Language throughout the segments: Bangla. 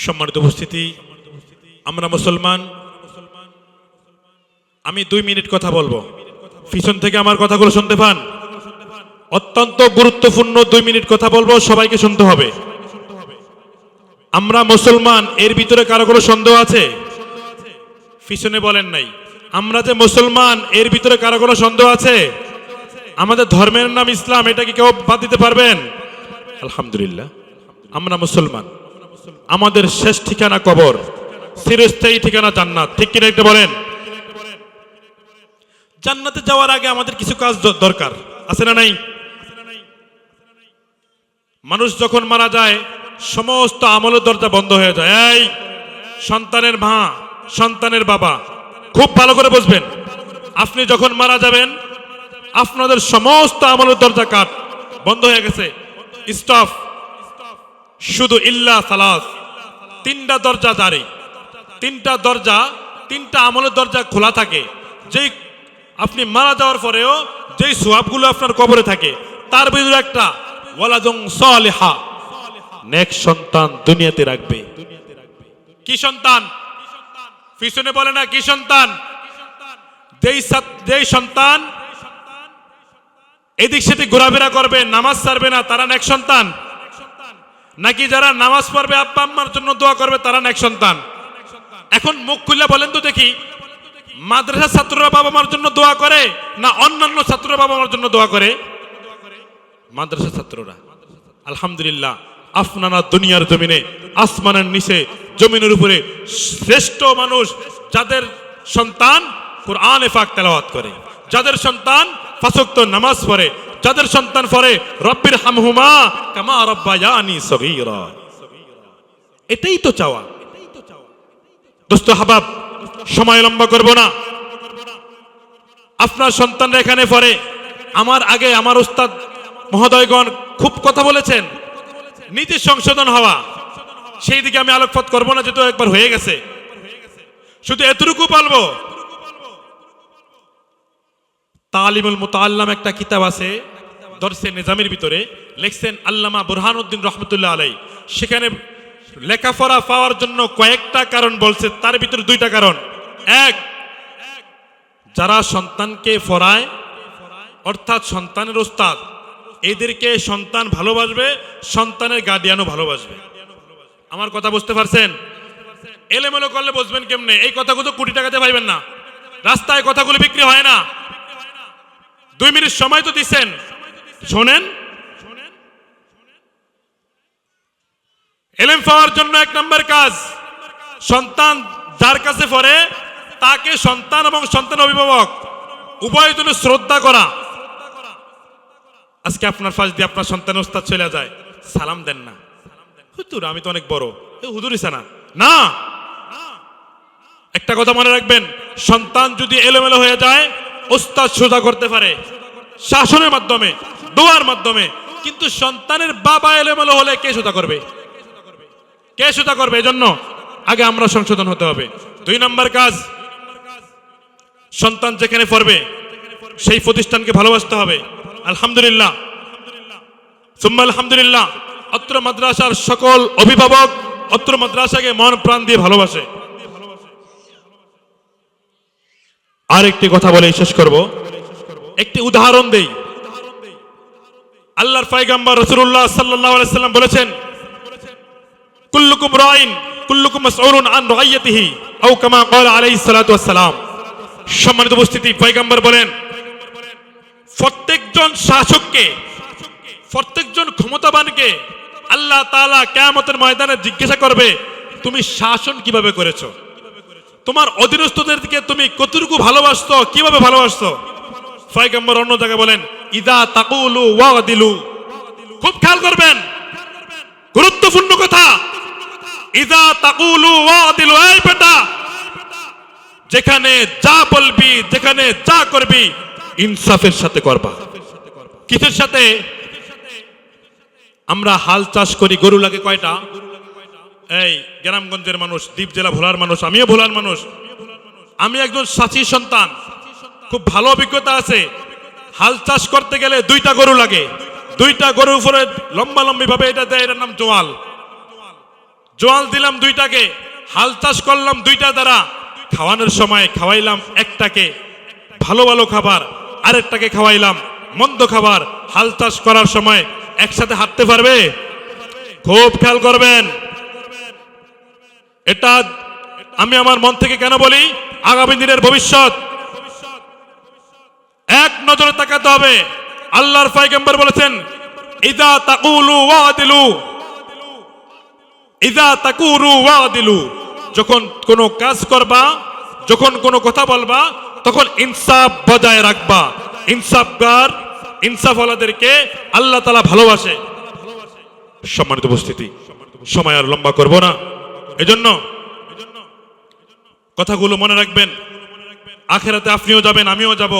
সম্মানিত উপস্থিতি, আমরা মুসলমান। আমি 2 মিনিট কথা বলবো, পিছন থেকে আমার কথাগুলো শুনতে পান। অত্যন্ত গুরুত্বপূর্ণ 2 মিনিট কথা বলবো, সবাইকে শুনতে হবে। আমরা মুসলমান, এর ভিতরে কারো কোনো সন্দেহ আছে? পিছনে বলেন নাই। আমরা যে মুসলমান, এর ভিতরে কারো কোনো সন্দেহ আছে? আমাদের ধর্মের নাম ইসলাম, এটা কি কেউ বাদ দিতে পারবেন? আলহামদুলিল্লাহ, আমরা মুসলমান। আমাদের শেষ ঠিকানা কবর, চিরস্থায়ী ঠিকানা জান্নাত। ঠিক কিনা একটা বলেন? জান্নাতে যাওয়ার আগে আমাদের কিছু কাজ দরকার আছে না নাই? মানুষ যখন মারা যায়, সমস্ত আমলের দরজা বন্ধ হয়ে যায়। এই সন্তানের মা, সন্তানের বাবা, খুব ভালো করে বুঝবেন, আপনি যখন মারা যাবেন আপনাদের সমস্ত আমলের দরজা কাট, বন্ধ হয়ে গেছে, স্টপ। শুধু ইল্লা সালাস, 3টা দরজা জারি। 3টা দরজা, 3টা আমলের দরজা খোলা থাকে। যেই আপনি মারা যাওয়ার পরেও যেই সওয়াবগুলো আপনার কবরে থাকে, তার ভিতরে একটা ওয়ালাদুন সালিহা, নেক সন্তান দুনিয়াতে রাখবে। কি সন্তান? পিছনে বলে না কি সন্তান? যেই সন্তান এদিক সেদিক ঘোরাফেরা করবে, নামাজ ছাড়বে না, তারা নেক সন্তান? নাকি যারা নামাজ পড়বে, আব্বা আম্মার জন্য দোয়া করবে, তারা নেক সন্তান? এখন মুখ খুলে বলেন তো দেখি, মাদ্রাসা ছাত্ররা বাবা মার জন্য দোয়া করে না অন্যান্য ছাত্ররা বাবা মার জন্য দোয়া করে? মাদ্রাসা ছাত্ররা। আলহামদুলিল্লাহ, আপনারা দুনিয়ার জমিনে, আসমানের নিচে, জমিনের উপরে শ্রেষ্ঠ মানুষ, যাদের সন্তান কুরআনে পাক তেলাওয়াত করে, যাদের সন্তান 5 ওয়াক্ত নামাজ পড়ে, যাদের সন্তান পড়ে রব্বির হামহুমা কামা রাব্বায়ানি সগীরা। এটাই তো চাওয়া। দোস্ত হাবাব, সময় লম্বা করব না। আপনার সন্তানরা এখানে পড়ে, আমার আগে আমার উস্তাদ মহোদয়গণ খুব কথা বলেছেন, নীতি সংশোধন হওয়া, সেই দিকে আমি আলোকপাত করব না, যেহেতু একবার হয়ে গেছে। শুধু এতটুকু বলবো, তালিমুল মুতাআল্লাম একটা কিতাব আছে দরসে নিজামের ভিতরে, লিখছেন আল্লামা বুরহানুদ্দিন রহমতুল্লাহ আলাই। সেখানে লেখাপড়া পাওয়ার জন্য কয়েকটা কারণ বলছে, তার ভিতরে 2টা কারণ। এক, যারা সন্তানকে পড়ায়, অর্থাৎ সন্তানের উস্তাদ, এদেরকে সন্তান ভালোবাসবে, সন্তানের গার্ডিয়ানও ভালোবাসবে। আমার কথা বুঝতে পারছেন? এলোমেলো করলে বুঝবেন কেমনে? এই কথাগুলো কোটি টাকাতে পাইবেন না, রাস্তায় কথাগুলো বিক্রি হয় না। 2 মিনিট সময় তো দিচ্ছেন, শোনেন। এলেম পাওয়ার জন্য 1 নম্বর কাজ, সন্তান যার কাছে পড়ে তাকে সন্তান এবং সন্তান অভিভাবক উভয় জন্য শ্রদ্ধা করা। আজকে আপনার পাশ দিয়ে আপনার সন্তান উস্তাদ চলে যায়, সালাম দেন না। হুজুর আমি তো অনেক বড়, হুজুর ইসা না। না, একটা কথা মনে রাখবেন, সন্তান যদি এলোমেলো হয়ে যায়, উস্তাদ সোজা করতে পারে শাসনের মাধ্যমে, দোয়ার মাধ্যমে। কিন্তু সন্তানের বাবা এলোমেলো হলে কে সোজা করবে? কে সোজা করবে? এজন্য আগে আমরা সংশোধন হতে হবে। 2 নম্বর কাজ, সন্তান যেখানে পড়বে সেই প্রতিষ্ঠানকে ভালোবাসতে হবে। আলহামদুলিল্লাহ, সুম্মা আলহামদুলিল্লাহ, অত্র মাদ্রাসার সকল অভিভাবক অত্র মাদ্রাসাকে মন প্রাণ দিয়ে ভালোবাসে। আরেকটি কথা বলে শেষ করব, একটি উদাহরণ দেই। আল্লাহর পয়গম্বর রাসূলুল্লাহ সাল্লাল্লাহু আলাইহি সাল্লাম বলেছেন, কুল্লুকুম রাইন কুল্লুকুম মাসউলুন আন রাইয়াতিহি আও কামা ক্বালা আলাইহিস সালাতু ওয়াস সালাম। সম্মানিত উপস্থিতি, পয়গম্বর বলেন, প্রত্যেকজন শাসককে, প্রত্যেকজন ক্ষমতাবানকে আল্লাহ তাআলা কিয়ামতের ময়দানে জিজ্ঞাসা করবে, তুমি শাসন কিভাবে করেছো? তোমার অধীনস্থদেরকে তুমি কতটুকু ভালোবাসছো, কিভাবে ভালোবাসছো? পয়গম্বর অন্য জায়গায় বলেন, ইদা তাকুলু ওয়াদিলু। খুব খেয়াল করবেন, গুরুত্বপূর্ণ কথা, ইদা তাকুলু ওয়াদিলু। এই বেটা, যেখানে যা বলবি, যেখানে যা করবি, ইনসাফের সাথে করবা। কিসের সাথে? আমরা হাল চাষ করি, গরু লাগে কয়টা? এই গ্রামগঞ্জের মানুষ, দ্বীপ জেলা ভোলার মানুষ, আমিও ভোলার মানুষ। আমি একজন চাষির সন্তান, খুব ভালো অভিজ্ঞতা আছে। হাল চাষ করতে গেলে 2টা গরু লাগে। 2টা গরুর উপরে লম্বা লম্বি ভাবে এটা দেয়, এটার নাম জোয়াল। জোয়াল দিলাম দুইটাকে, হাল চাষ করলাম দুইটা দ্বারা, খাওয়ানোর সময় খাওয়াইলাম একটাকে ভালো ভালো খাবার, আরেকটাকে খাওয়াইলাম মন্দ খাবার। হাল চাষ করার সময় একসাথে হাঁটতে পারবে? খুব খেয়াল করবেন। এটা আমি আমার মন থেকে কেন বলি, আগামী দিনের ভবিষ্যৎ এক নজরে তাকাতে হবে। আল্লাহর পয়গম্বর বলেছেন, ইদা তাকুলু ওয়াদিলু, ইদা তাকুরু ওয়াদিলু, যখন কোনো কাজ করবা, যখন কোনো কথা বলবা, তখন ইনসাফ বজায় রাখবা। ইনসাফগার, ইনসাফওয়ালাদেরকে আল্লাহ তাআলা ভালোবাসে। সম্মানিত উপস্থিতি, সময় আর লম্বা করব না, এজন্য কথাগুলো মনে রাখবেন। আখিরাতে আপনিও যাবেন, আমিও যাব,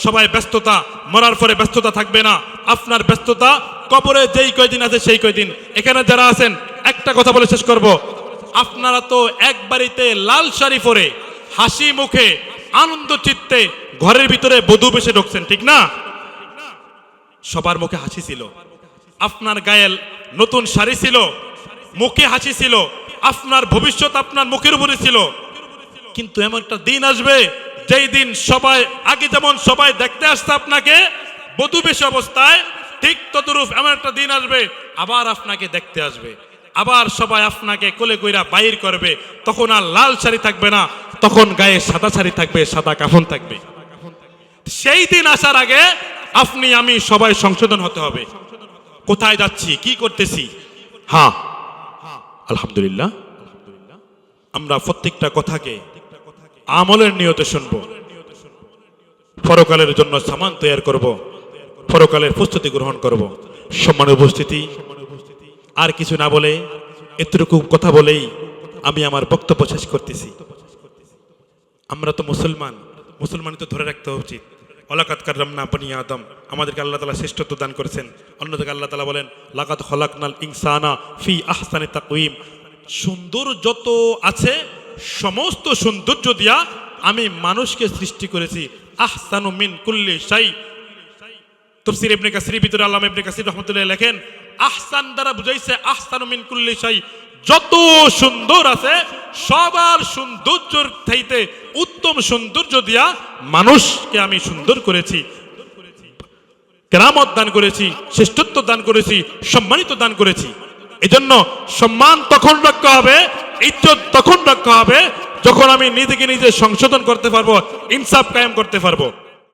সবাই ব্যস্ততা, মরার পরে ব্যস্ততা থাকবে না। আপনার ব্যস্ততা কবরে যেই কয়দিন আছে সেই কয়দিন। এখানে যারা আছেন, একটা কথা বলে শেষ করব, আপনারা তো এক বাড়িতে লাল শাড়ি পরে হাসি মুখে আনন্দ চিত্তে ঘরের ভিতরে বধূ বেশে ঢুকছেন, ঠিক না? সবার মুখে হাসি ছিল, আপনার গায়ে নতুন শাড়ি ছিল, মুখে হাসি ছিল, আপনার ভবিষ্যৎ আপনার মুখের উপরে ছিল। কিন্তু এমন একটা দিন আসবে যেই দিন সবাই, আগে যেমন সবাই দেখতে আসছে আপনাকে বধূ বেশে অবস্থায়, ঠিক তদরূপ এমন একটা দিন আসবে আবার আপনাকে দেখতে আসবে, আবার সবাই আপনাকে কোলে কইরা বাইর করবে। তখন আর লাল শাড়ি থাকবে না, তখন গায়ে সাদা শাড়ি থাকবে, সাদা কাফন থাকবে। সেই দিন আসার আগে আপনি আমি সবাই সংশোধন হতে হবে। কোথায় যাচ্ছি, কি করতেছি? হ্যাঁ, আলহামদুলিল্লাহ, আমরা প্রত্যেকটা কথাকে আমলের নিয়তে শুনবো, পরকালের জন্য সামান তৈরি করব, পরকালের প্রস্তুতি গ্রহণ করব। সম্মানের উপস্থিতি, আর কিছু না বলে এতটুকু কথা বলেই আমি আমার বক্তব্য শেষ করতেছি। আমরা তো মুসলমান, মুসলমানই তো ধরে রাখতে উচিত। ওয়ালাকাদ কাররামনা বনি আদম, আমাদেরকে আল্লাহ তাআলা শ্রেষ্ঠত্ব দান করেছেন। অন্যদিকে আল্লাহ তাআলা বলেন, লাকাদ খলাকনাল ইনসানা ফি আহসানি তাকওয়িম, সুন্দর যত আছে সমস্ত সৌন্দর্য দিয়া আমি মানুষকে সৃষ্টি করেছি। আহসানু মিন কুল্লি শাই, তাফসীর ইবনে কাসির ভিতরে আল্লামা ইবনে কাসির রাহমাতুল্লাহ লেখেন, আহসান দ্বারা বুঝাইছে আহসানু মিন কুল্লি শাই, যত সুন্দর আছে সবার সৌন্দর্যের চাইতে উত্তম সৌন্দর্য দিয়া মানুষকে আমি সুন্দর করেছি, কেরামত দান করেছি, শ্রেষ্ঠত্ব দান করেছি, সম্মানিত দান করেছি। এজন্য সম্মান তখন রক্ষা হবে, ইজ্জত তখন রক্ষা হবে যখন আমি নিজেকে নিজে সংশোধন করতে পারবো, ইনসাফ কায়েম করতে পারবো।